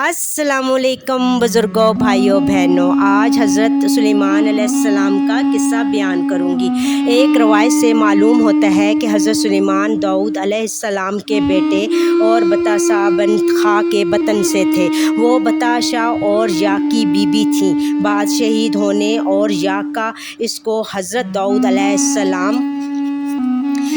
अस्सलाम वालेकुम बुज़ुर्गों, भाइयों बहनों। आज हज़रत सुलेमान अलैहिस्सलाम का किस्सा बयान करूँगी। एक रवायत से मालूम होता है कि हज़रत सुलेमान दाऊद अलैहिस्सलाम के बेटे और बताशा बन खा के बतन से थे। वो बताशा और या की बीबी थी। बाद शहीद होने और या का इसको हज़रत दाऊद अलैहिस्सलाम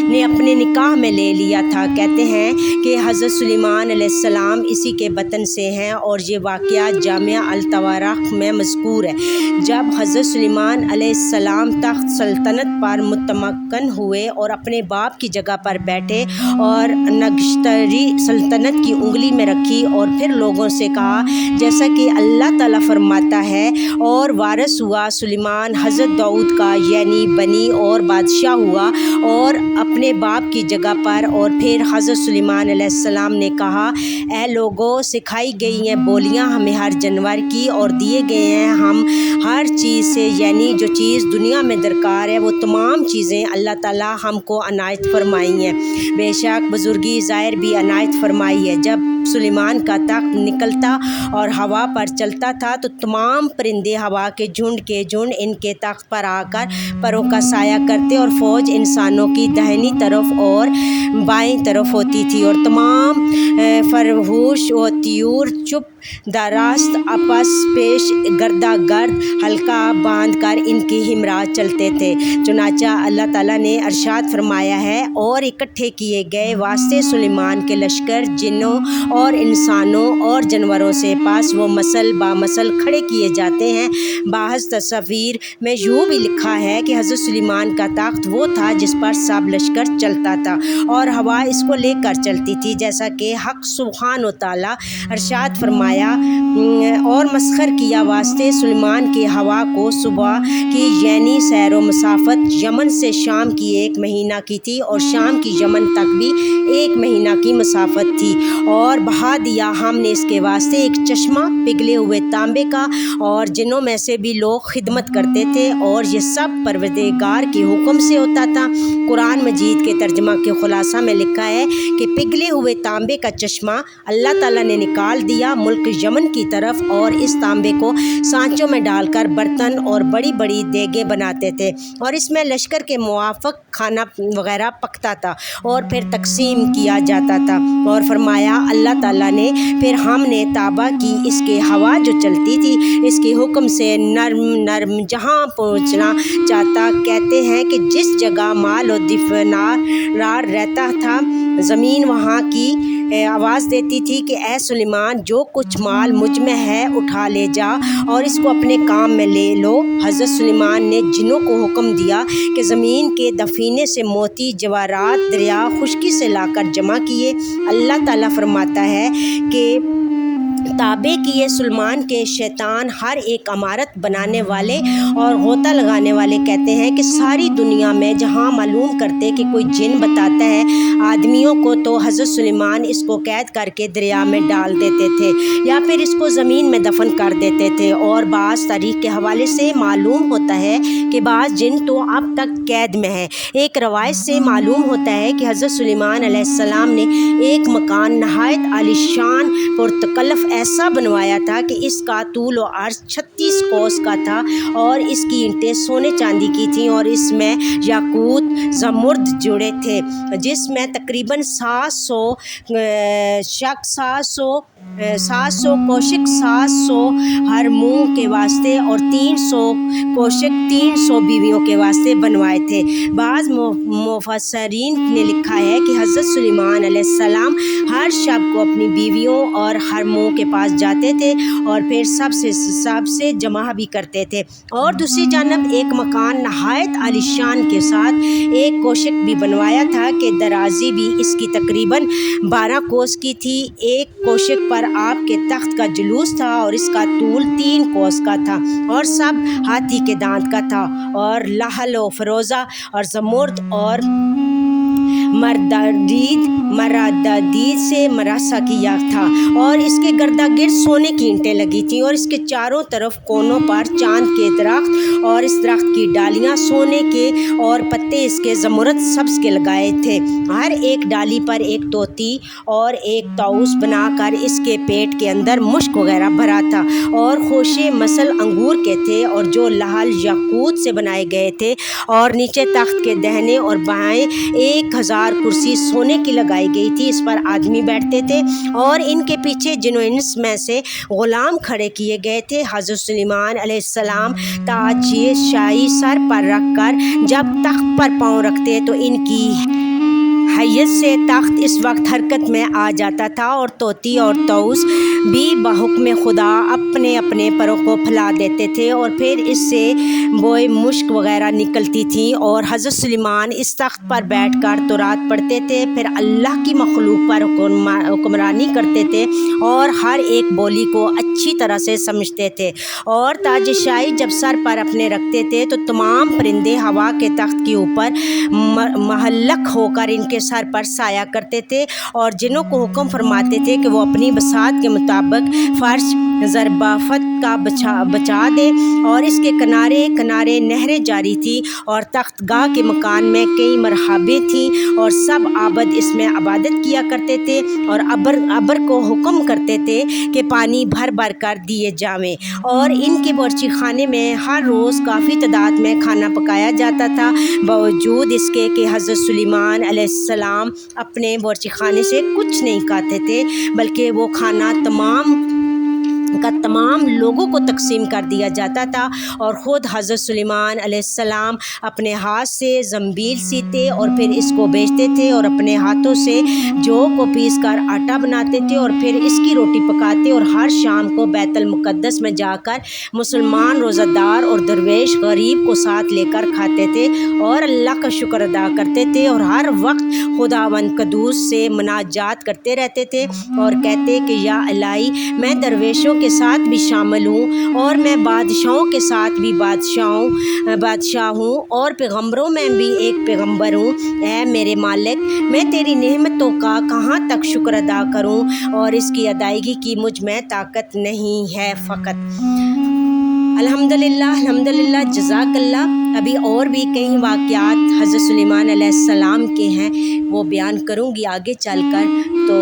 ने अपने निकाह में ले लिया था। कहते हैं कि हज़रत सुलेमान अलैहिस्सलाम इसी के बतन से हैं और ये वाक़या जामिया अल-तवारीख़ में मज़कूर है। जब हज़रत सुलेमान अलैहिस्सलाम तख्त सल्तनत पर मुतमक्कन हुए और अपने बाप की जगह पर बैठे और नगश्तरी सल्तनत की उंगली में रखी और फिर लोगों से कहा जैसा कि अल्लाह ताला फरमाता है, और वारिस हुआ सुलेमान हज़रत दाऊद का, यानी बनी और बादशाह हुआ और अपने बाप की जगह पर। और फिर हज़रत सुलेमान अलैहिस्सलाम ने कहा, ऐ लोगों, सिखाई गई हैं बोलियां हमें हर जानवर की और दिए गए हैं हम हर चीज़ से, यानी जो चीज़ दुनिया में दरकार है वो तमाम चीज़ें अल्लाह ताला हमको अनायत फरमाई हैं। बेशक बुज़ुर्गी ज़ाहिर भी अनायत फरमाई है। जब सुलेमान का तख्त निकलता और हवा पर चलता था तो तमाम परिंदे हवा के झुंड इनके तख्त पर आकर परों का साया करते और फ़ौज इंसानों की दाहिनी तरफ और बाईं तरफ होती थी और तमाम फरहूश व त्यूर चुप दरास्त आपस पेश गर्दा गर्द हल्का बांध कर इनकी हिमराह चलते थे। चुनाचा अल्लाह ताला ने अरशाद फरमाया है, और इकट्ठे किए गए वास्ते सुलेमान के लश्कर जिन्नों और इंसानों और जानवरों से पास वो मसल बामसल खड़े किए जाते हैं। बाहस तस्वीर में यूँ भी लिखा है कि हज़रत सुलेमान का तख्त वो था जिस पर सब लश्कर चलता था और हवा इसको लेकर चलती थी, जैसा कि हक़ सुब्हान तआला अरशाद फरमाया, और मस्खर किया वास्ते सुलेमान की हवा को सुबह की यानी सैरो मसाफत यमन से शाम की 1 महीना की थी और शाम की यमन तक भी 1 महीना की मसाफत थी। और बहा दिया हमने इसके वास्ते एक चश्मा पिघले हुए तांबे का, और जिनों में से भी लोग खिदमत करते थे और ये सब परवरदिगार के हुक्म से होता था। कुरान मजीद के तर्जमा के खुलासा में लिखा है कि पिघले हुए तांबे का चश्मा अल्लाह ताला ने निकाल दिया मुल्क यमन की तरफ और इस तांबे को सांचों में डालकर बर्तन और बड़ी बड़ी देगें बनाते थे और इसमें लश्कर के मुआफ़िक खाना वगैरह पकता था और फिर तकसीम किया जाता था। और फरमाया अल्लाह ताला ने, फिर हमने ताबा की इसके हवा जो चलती थी इसके हुक्म से नर्म नर्म जहाँ पहुँचना चाहता। कहते हैं कि जिस जगह माल और दिफनार रहता था ज़मीन वहाँ की आवाज़ देती थी कि ऐ सुलेमान, जो कुछ माल मुझ में है उठा ले जा और इसको अपने काम में ले लो। हज़रत सुलेमान ने जिन्नों को हुक्म दिया कि ज़मीन के दफीने से मोती जवाहरात दरिया खुशकी से लाकर जमा किए। अल्लाह ताला फरमाता है कि ताबे किए सुलेमान के शैतान हर एक अमारत बनाने वाले और गोता लगाने वाले कहते हैं कि सारी दुनिया में जहाँ मालूम करते कि कोई जिन बताता है आदमियों को तो हज़रत सुलेमान इसको कैद करके दरिया में डाल देते थे या फिर इसको ज़मीन में दफन कर देते थे। और बाज़ तारीख़ के हवाले से मालूम होता है कि बाज़ जिन तो अब तक कैद में है। एक रवायत से मालूम होता है कि हज़रत सुलेमान अलैहिस्सलाम ने एक मकान नहायत आलिशान पुरतकल्लफ ऐसा बनवाया था कि इसका तूल और अर्ज़ 36 कोस का था और इसकी ईंटें सोने चांदी की थीं और इसमें याकूत ज़मुर्द जुड़े थे, जिसमें तकरीबन 700 कोशिक 700 हर मुँह के वास्ते और 300 कोशिक 300 बीवियों के वास्ते बनवाए थे। बाज़ मुफस्सिरीन ने लिखा है कि हज़रत सुलेमान अलैहिस्सलाम हर शब को अपनी बीवियों और हर मुँह के पास जाते थे और फिर सबसे जमा भी करते थे। और दूसरी जानब एक मकान नहायत आलिशान के साथ एक कोशिक भी बनवाया था कि दराजी भी इसकी तकरीबन 12 कोस की थी। एक कोशिक पर आपके तख्त का जुलूस था और इसका तूल 3 कोस का था और सब हाथी के दांत का था और लहल व फरोज़ा और ज़मुर्द और मरादीद से मरासा किया था और इसके गर्दा गिर्द सोने की ईंटें लगी थीं और इसके चारों तरफ कोनों पर चांद के दरख्त और इस दरख्त की डालियाँ सोने के और पत्ते इसके ज़मुरद सब्ज़ के लगाए थे। हर एक डाली पर एक तोती और एक ताउस बनाकर इसके पेट के अंदर मुश्क वगैरह भरा था और खोशे मसल अंगूर के थे और जो लाल याकूत से बनाए गए थे और नीचे तख्त के दाहिने और बाएं 1000 कुर्सी सोने की लगाई गई थी। इस पर आदमी बैठते थे और इनके पीछे जिन्हों इंस में से ग़ुलाम खड़े किए गए थे। हज़रत सुलेमान अलैहिस्सलाम ताज शाही सर पर रख कर जब तख्त पर पाँव रखते तो इनकी हैयत से तख्त इस वक्त हरकत में आ जाता था और तोती और तौस भी बहुक्म खुदा अपने अपने परों को फैला देते थे और फिर इससे बोए मुश्क वगैरह निकलती थी और हज़रत सुलेमान इस तख्त पर बैठकर तौरात पढ़ते थे, फिर अल्लाह की मखलूक पर हुक्मरानी करते थे और हर एक बोली को अच्छी तरह से समझते थे और ताजशाही जब सर पर अपने रखते थे तो तमाम परिंदे हवा के तख्त के ऊपर महल्लक होकर इनके सर पर साया करते थे और जिन्हों को हुक्म फरमाते थे कि वो अपनी बसात के मुताबिक फर्श ज़रबाफत का बचा दे और इसके किनारे किनारे नहरें जारी थी और तख्तगाह के मकान में कई मरहबें थीं और सब आबद इसमें इबादत किया करते थे और अबर को हुक्म करते थे कि पानी भर भर कर दिए जावें और इनके बावर्ची खाने में हर रोज़ काफ़ी तादाद में खाना पकाया जाता था। बावजूद इसके कि हज़रत सुलेमान अलैहिस्सलाम अपने बावर्ची खाने से कुछ नहीं खाते थे बल्कि वो खाना तमाम लोगों को तकसीम कर दिया जाता था और ख़ुद हज़रत सुलेमान अलैहिस्सलाम अपने हाथ से ज़ंबील सीते और फिर इसको बेचते थे और अपने हाथों से जौ को पीस कर आटा बनाते थे और फिर इसकी रोटी पकाते और हर शाम को बैतुल मुक़द्दस में जाकर मुसलमान रोज़ादार और दरवेश गरीब को साथ लेकर खाते थे और अल्लाह का शुक्र अदा करते थे और हर वक्त खुदावंद कदूस से मुनाजात करते रहते थे और कहते कि या इलाही मैं दरवेशों के साथ भी शामिल हूँ और मैं बादशाहों के साथ भी बादशाह हूँ और पैगम्बरों में भी एक पैगम्बर हूँ। ऐ मेरे मालिक मैं तेरी नेमतों का कहाँ तक शुक्र अदा करूँ और इसकी अदायगी की मुझ में ताकत नहीं है फ़कत। अल्हम्दुलिल्लाह जज़ाकल्लाह। अभी और भी कई वाक़यात हज़रत सुलेमान अलैहिस्सलाम के हैं वो बयान करूँगी आगे चलकर। तो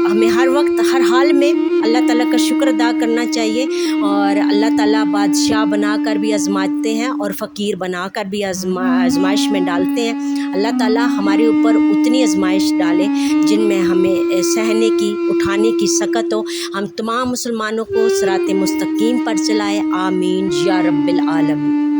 हमें हर वक्त हर हाल में अल्लाह ताला का शुक्र अदा करना चाहिए और अल्लाह ताला बादशाह बनाकर भी आज़माते हैं और फ़कीर बनाकर भी आज़माइश में डालते हैं। अल्लाह ताला हमारे ऊपर उतनी आज़माइश डाले जिनमें हमें सहने की उठाने की सकत हो। हम तमाम मुसलमानों को सिराते मुस्तकीम पर चलाए। आमीन या रब्बिल आलमीन।